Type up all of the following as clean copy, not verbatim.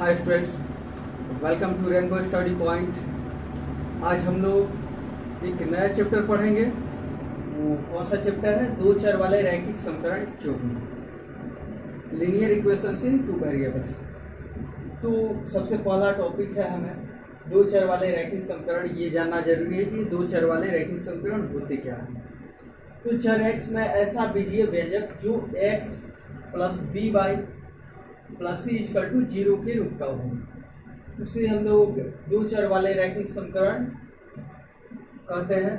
Hi students, welcome to Rainbow Study Point. आज हम लोग एक नया चैप्टर पढ़ेंगे। वो कौन सा चैप्टर है? दो चर वाले रैखिक समीकरण चौबीस, लीनियर इक्वेशंस इन टू वेरिएबल्स। तो सबसे पहला टॉपिक है हमें दो चर वाले रैखिक समीकरण। ये जानना जरूरी है कि दो चर वाले रैखिक समीकरण होते क्या हैं। तो चर x में ऐसा बीजीय व्यंजक जो x plus b y plus c equal to zero के रूप का हो, उसे हम लोग दो चर वाले रैखिक समीकरण कहते हैं।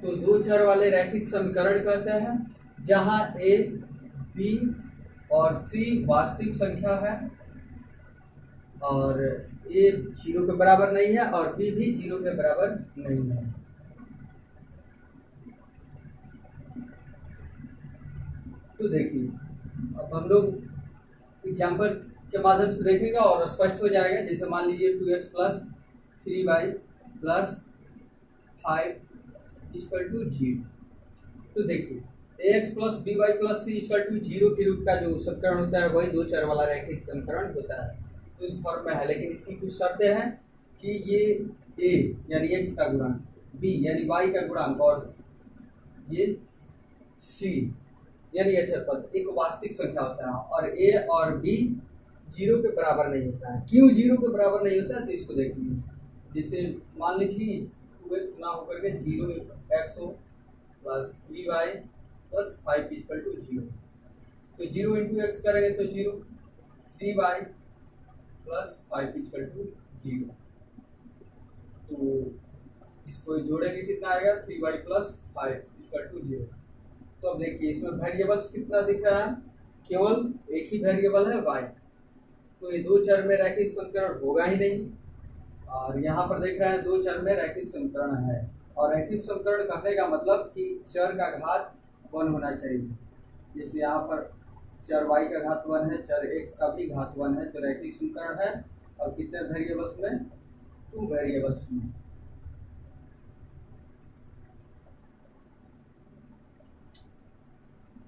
तो दो चर वाले रैखिक समीकरण कहते हैं जहां a, b और c वास्तविक संख्या है और a जीरो के बराबर नहीं है और b भी जीरो के बराबर नहीं है। तो देखिए, अब हम लोग एग्जाम्पल के माध्यम से देखेंगे और स्पष्ट हो जाएगा। जैसे मान लीजिए 2x plus 3y plus 5 equal to 0। तो देखिए ax plus by plus c equal to 0 के रूप का जो समीकरण होता है वही दो चर वाला रैखिक समीकरण होता है। तो इस फॉर्म में है, लेकिन इसकी कुछ शर्तें हैं कि ये a यानी x का गुणांक, b यानी y का गुणांक और ये c यानी अचर पद एक वास्तविक संख्या होता है और a और b जीरो के बराबर नहीं होता है। क्यों जीरो के बराबर नहीं होता है? तो इसको देखिए, जैसे मान लीजिए 2x ना होकर के 0x हो plus 3y plus 5 equal to 0। तो 0 इंटू एक्स करेंगे तो 0, 3y प्लस 5 इक्वल टू 0। तो इसको जोड़ेंगे कितना आएगा? 3y plus 5 equal to 0। तो अब देखिए इसमें वेरिएबल्स कितना दिख रहा है? केवल एक ही वेरिएबल है y। तो ये दो चर में रैखिक समीकरण होगा ही नहीं। और यहाँ पर देख रहे हैं दो चर में रैखिक समीकरण है और रैखिक समीकरण कहने का मतलब कि चर का घात 1 होना चाहिए। जैसे यहाँ पर चर y का घात 1 है, चर x का भी घात 1 है, तो रैखिक समीकरण है। और कितने वेरिएबल्स में? 2 वेरिएबल्स में।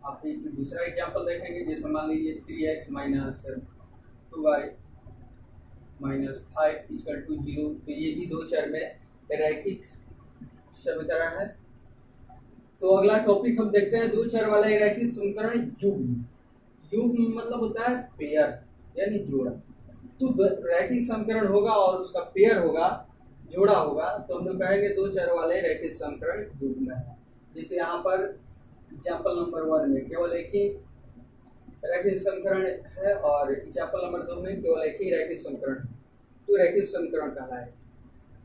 आप एक दूसरा एग्जाम्पल देखेंगे। जैसे मान लीजिए 3x minus 2y minus 5 equal to 0। तो ये भी दो चर में रैखिक समीकरण है। तो अगला टॉपिक हम देखते हैं दो चर वाला रैखिक समीकरण युग्म। युग्म मतलब होता है पेयर यानी जोड़ा। तो रैखिक समीकरण होगा और उसका पेयर होगा, जोड़ा होगा, तो हम लोग कहेंगे दो चर वाले रैखिक समीकरण युग्म है। जैसे यहाँ पर एग्जाम्पल नंबर 1 में केवल एक ही रैखिक समीकरण है और एग्जाम्पल नंबर 2 में केवल एक ही रैखिक समीकरण, तो रैखिक समीकरण कहलाए।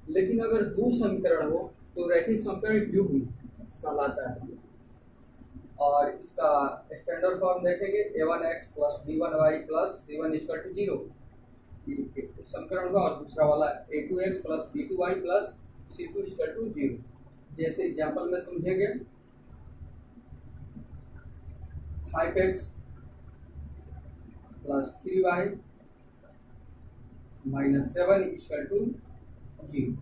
लेकिन अगर दो समीकरण हो तो रैखिक समीकरण युग्म कहलाता है। और इसका स्टैंडर्ड फॉर्म देखेंगे a1x plus b1y plus c1 equal to 0 समीकरण का, और दूसरा वाला a2x plus b2y plus c2 equal to 0। जैसे एग्जाम्पल में समझेंगे 5x plus 3y minus 7 equal to 0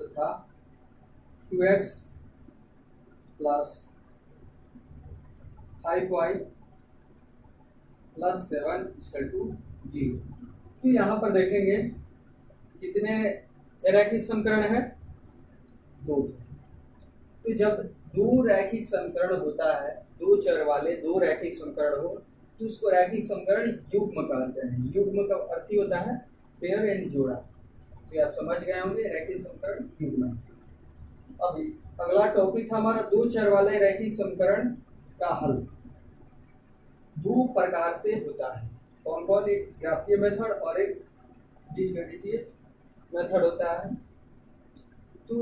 तथा 2x plus 5y plus 7 equal to 0। तो यहाँ पर देखेंगे कितने रैखिक समीकरण है? 2। तो जब दो रैखिक समीकरण होता है, दो चर वाले दो रैखिक समीकरण हो, तो उसको रैखिक समीकरण युग्म कहते हैं। युग्म का अर्थ ही होता है पेयर यानी जोड़ा। तो आप समझ गए होंगे रैखिक समीकरण युग्म। अब अगला टॉपिक हमारा दो चर वाले रैखिक समीकरण का हल दो प्रकार से होता है। कौन कौन? एक ग्राफीय मेथड और एक बीजगणितीय मेथड होता है। तो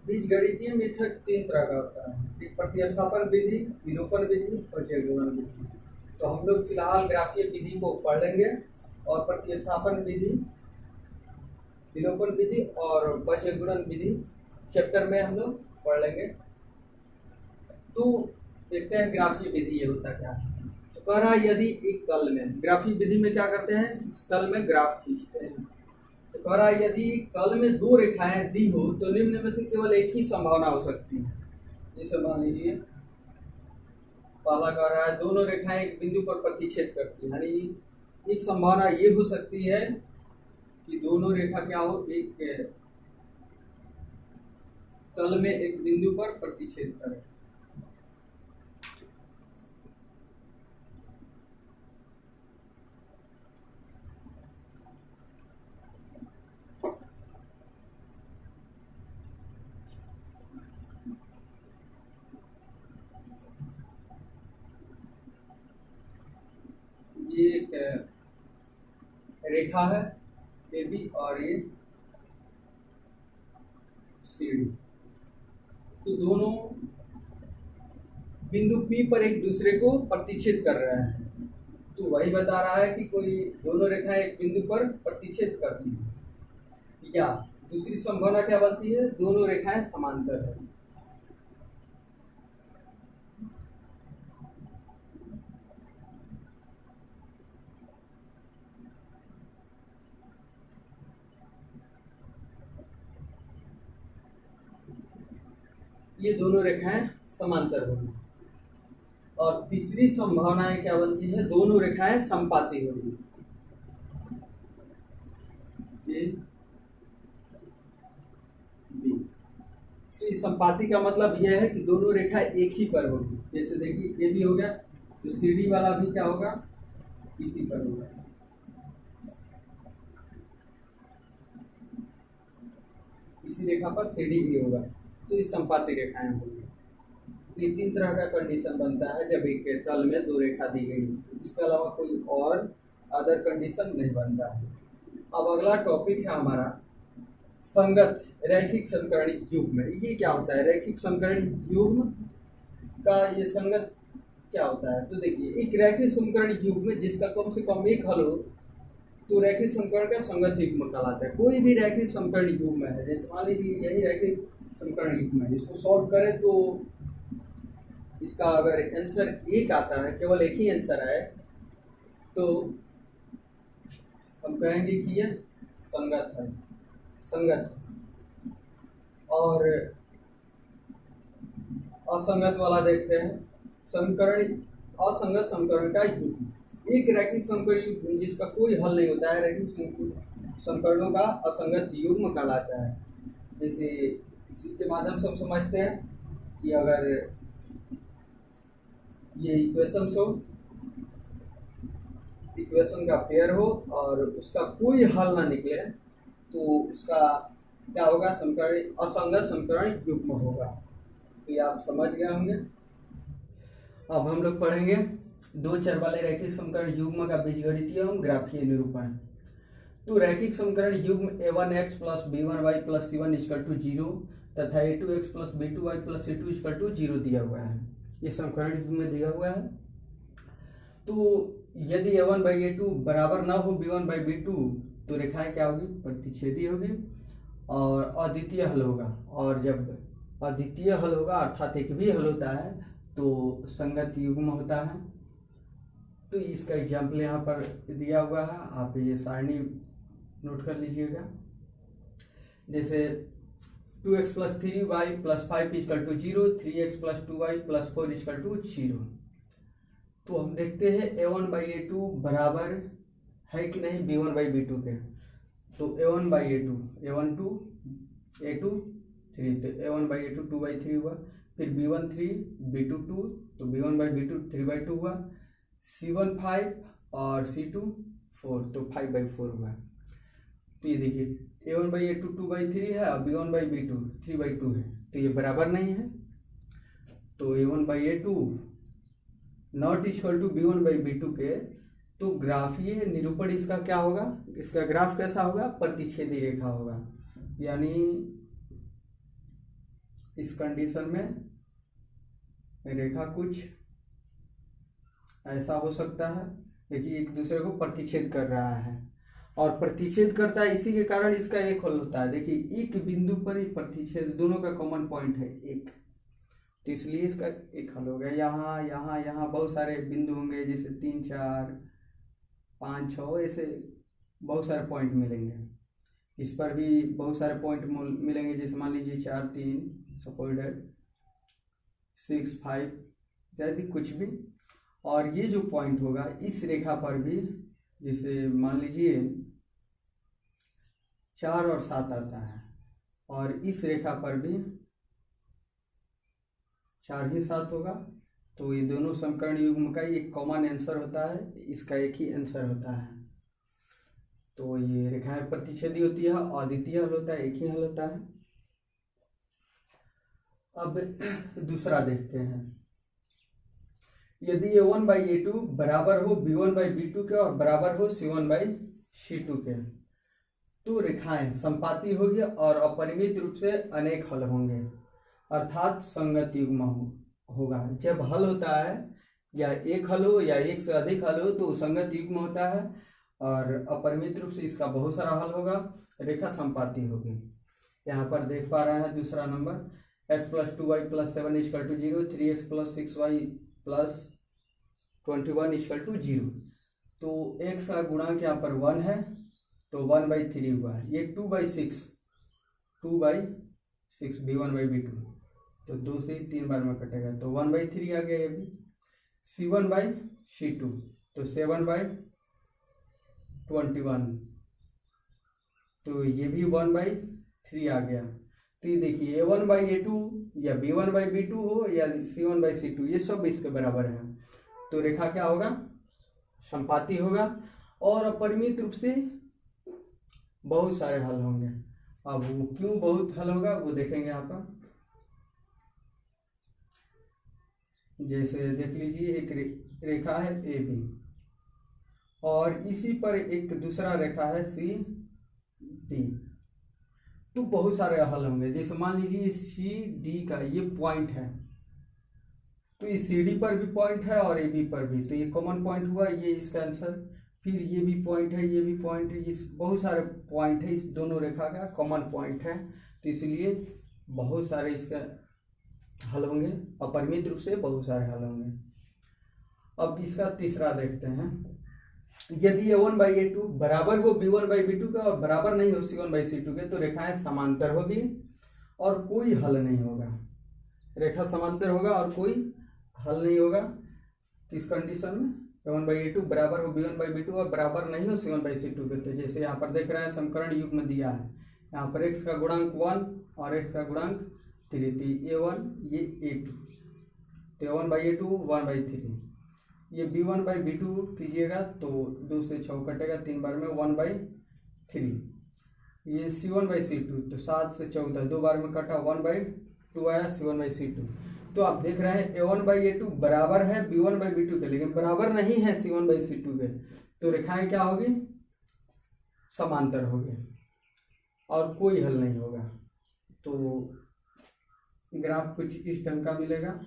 बीजगणितीय मेथड 3 तरह का होता है, एक प्रतिस्थापन विधि, विलोपन विधि और जैवगुणन विधि। तो हम लोग फिलहाल ग्राफीय विधि को पढ़ लेंगे और प्रतिस्थापन विधि, विलोपन विधि और वज्रगुणन विधि चैप्टर में हम लोग पढ़ लेंगे। तो देखते हैं ग्राफीय विधि ये होता क्या है। तो कह रहा है यदि एक तल में, ग्राफीय विधि में क्या करते हैं? इस तल में ग्राफ खींचते हैं। तो कह रहा है यदि तल में दो रेखाएं दी हो तो निम्न में से केवल एक ही संभावना हो सकती है। जैसे मान लीजिए पहला कह रहा है दोनों रेखाएं एक बिंदु पर प्रतिच्छेद करती है, यानी एक संभावना ये हो सकती है कि दोनों रेखा क्या हो, एक तल में एक बिंदु पर प्रतिच्छेद करें। ये एक रेखा है ए बी और ये सी डी, तो दोनों बिंदु P पर एक दूसरे को प्रतिच्छेद कर रहे हैं। तो वही बता रहा है कि कोई दोनों रेखाएं एक बिंदु पर प्रतिच्छेद करती है, या दूसरी संभावना क्या बनती है, दोनों रेखाएं समांतर है। ये दोनों रेखाएं समांतर होगी। और तीसरी संभावनाएं क्या बनती है, दोनों रेखाएं समपाती होगी। ये बी, तो इस समपाती का मतलब यह है कि दोनों रेखाएं एक ही पर होगी। जैसे देखिए ये भी हो गया, तो सी डी वाला भी क्या होगा, इसी पर होगा। इसी रेखा पर सी डी भी होगा, तो इस समपाती रेखाएं होंगी। ये तीन तरह का कंडीशन बनता है जब एक तल में दो रेखा दी गई, इसके अलावा कोई और अदर कंडीशन नहीं बनता है। अब अगला टॉपिक है हमारा संगत रैखिक समकरण युग्म। ये क्या होता है, रैखिक समकरण युग्म का ये संगत क्या होता है। तो देखिए एक रैखिक समकरण युग्म जिसका कम से कम एक हल हो तो रैखिक समकरण का संगत युग्म कहलाता है। कोई भी रैखिक समकरण युग्म है, जैसे मान लीजिए यही रैखिक समकरण युग्म है, इसको सॉल्व करें तो इसका अगर आंसर एक आता है, केवल एक ही आंसर है, तो हम कहेंगे कि यह संगत है, संगत। और असंगत वाला देखते हैं, समकरण असंगत समकरण का युग्म। एक रैखिक समकरण युग्म जिसका कोई हल नहीं होता है, रैखिक समकरणों का असंगत युग्म कहलाता है। जैसे इसी के माध्यम से हम समझते हैं कि अगर ये इक्वेशन हो, इक्वेशन का पेयर हो और उसका कोई हल ना निकले, तो उसका क्या होगा, समकरण असंगत समकरण युग्म होगा। तो ये आप समझ गए होंगे। अब हम लोग पढ़ेंगे दो चर वाले रैखिक समकरण युग्म का बीजगणितीय एवं ग्राफीय निरूपण। तो रैखिक समकरण युग्म a1x plus b1y plus c1 equal to 0 तथा a2x plus b2y plus c2 equal to 0 दिया हुआ है। ये समकरण युग्म में दिया हुआ है। तो यदि a1 बाई a2 बराबर ना हो b1 बाई b2 तो रेखाएं क्या होगी, प्रतिच्छेदी होगी और अद्वितीय हल होगा। और जब अद्वितीय हल होगा अर्थात एक भी हल होता है तो संगत युग्म होता है। तो इसका एग्जाम्पल यहाँ पर दिया हुआ है, आप ये सारणी नोट कर लीजिएगा। जैसे 2x plus 3y plus 5 equal to 0, 3x plus 2y plus 4 equal to 0। तो हम देखते हैं a1 बाई a2 बराबर है कि नहीं b1 बाई b2 के। तो a1 by a2, a1 2 a2 3, तो a1 बाई a2 2 बाई 3 हुआ। फिर b1 3 b2 2, तो b1 बाई b2 3 बाई 2 हुआ। c1 5 और c2 4, तो 5 बाई 4 हुआ। तो ये देखिए a1 बाई a2 2 बाई 3 है और b1 बाई b2 3 बाई 2 है, तो ये बराबर नहीं है। तो a1 by a2 not equal to b1 by b2 के, तो ग्राफीय निरूपण इसका क्या होगा, इसका ग्राफ कैसा होगा, प्रतिच्छेदी रेखा होगा। यानी इस कंडीशन में रेखा कुछ ऐसा हो सकता है, देखिए एक दूसरे को प्रतिच्छेद कर रहा है और प्रतिच्छेद करता है, इसी के कारण इसका एक हल होता है। देखिए एक बिंदु पर ही प्रतिच्छेद, दोनों का कॉमन पॉइंट है एक, तो इसलिए इसका एक हल हो गया। यहाँ यहाँ यहाँ बहुत सारे बिंदु होंगे, जैसे 3 4 5 6 ऐसे बहुत सारे पॉइंट मिलेंगे। इस पर भी बहुत सारे पॉइंट मिलेंगे, जैसे मान लीजिए 4 3 सपोर्टेड 6 5 इत्यादि कुछ भी। और ये जो पॉइंट होगा इस रेखा पर भी, जिसे मान लीजिए 4 और 7 आता है, और इस रेखा पर भी 4 ही 7 होगा, तो ये दोनों समीकरण युग्म का एक कॉमन आंसर होता है, इसका एक ही आंसर होता है। तो ये रेखाएं प्रतिच्छेदी होती है, अद्वितीय हल होता है, एक ही हल होता है। अब दूसरा देखते हैं, यदि a1/a2 बराबर हो b1/b2 के और बराबर हो c1/c2 के, तो रेखाएं संपाती होगी और अपरिमित रूप से अनेक हल होंगे, अर्थात संगत युग्म होगा। जब हल होता है, या एक हल हो या एक से अधिक हल हो, तो संगत युग्म होता है, और अपरिमित रूप से इसका बहुत सारा हल होगा, रेखा संपाती होगी। यहाँ पर देख पा रहे हैं दूसरा number, x + 2y + 7 = 0, 3x + 6y + 21 = 0। तो x का गुणांक यहाँ पर 1 है, तो 1/3 हुआ है। ये 2/6 b1/b2, तो 2 से 3 बार में कटेगा, तो 1/3 आ गया। ये भी c1/c2, तो 7/21, तो ये भी 1/3 आ गया। तो ये देखिए a1/a2 या b1/b2 हो या c1/c2, ये सब इसके बराबर है, तो रेखा क्या होगा, संपाती होगा, और अपरिमित रूप से बहुत सारे हल होंगे। अब वो क्यों बहुत हल होगा वो देखेंगे यहाँ पर। जैसे देख लीजिए, एक रेखा है ए बी, और इसी पर एक दूसरा रेखा है सी डी, तो बहुत सारे हल होंगे। जैसे मान लीजिए सी डी का ये पॉइंट है, तो ये सी डी पर भी पॉइंट है और ए बी पर भी, तो ये कॉमन पॉइंट हुआ, ये इसका आंसर। फिर ये भी पॉइंट है, ये भी पॉइंट है, इस बहुत सारे पॉइंट है, इस दोनों रेखा का कॉमन पॉइंट है, तो इसलिए बहुत सारे इसका हल होंगे, अपरिमित रूप से बहुत सारे हल होंगे। अब इसका तीसरा देखते हैं, यदि a1/a2 बराबर हो b1/b2 का और बराबर नहीं हो c1/c2 के, तो रेखाएं समांतर होगी और कोई हल नहीं होगा। रेखा समांतर होगा और कोई हल नहीं होगा। किस कंडीशन में, a1/a2 बराबर हो b1/b2 और बराबर नहीं हो c1/c2 के। तो जैसे यहाँ पर देख रहे हैं समीकरण युग्म दिया है, यहाँ पर x का गुणांक 1 और x का गुणांक 3, a1 ये a2, तो a1/a2 1/3, ये b1/b2 कीजिएगा तो 2 से 6 कटेगा, 3 बार में 1/3, ये c1/c2, तो 7 से 14 2 बार में कटा, 1/2 आया c1/c2। तो आप देख रहे हैं a1/a2 बराबर है b1/b2 के, लेकिन बराबर नहीं है c1/c2 के, तो रेखाएं क्या होगी, समांतर होगी और कोई हल नहीं होगा। तो ग्राफ कुछ इस ढंग का मिलेगा।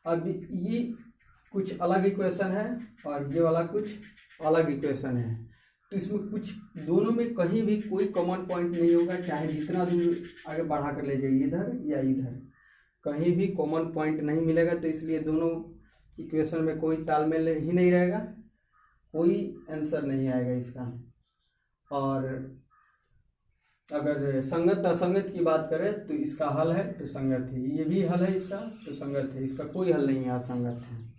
अब ये कुछ अलग इक्वेशन है और ये वाला कुछ अलग इक्वेशन है, तो इसमें कुछ दोनों में कहीं भी कोई कॉमन पॉइंट नहीं होगा, चाहे जितना दूर आगे बढ़ा कर ले जाइए, इधर या इधर, कहीं भी कॉमन पॉइंट नहीं मिलेगा। तो इसलिए दोनों इक्वेशन में कोई तालमेल ही नहीं रहेगा, कोई आंसर नहीं आएगा इसका। और अगर संगत असंगत की बात करें तो इसका हल है तो संगत है, ये भी हल है इसका तो संगत है, इसका कोई हल नहीं है, असंगत है।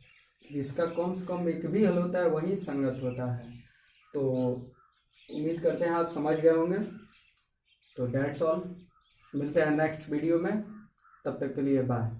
जिसका कम से कम एक भी हल होता है वही संगत होता है। तो उम्मीद करते हैं आप समझ गए होंगे। तो दैट्स ऑल, मिलते हैं नेक्स्ट वीडियो में, तब तक के लिए बाय।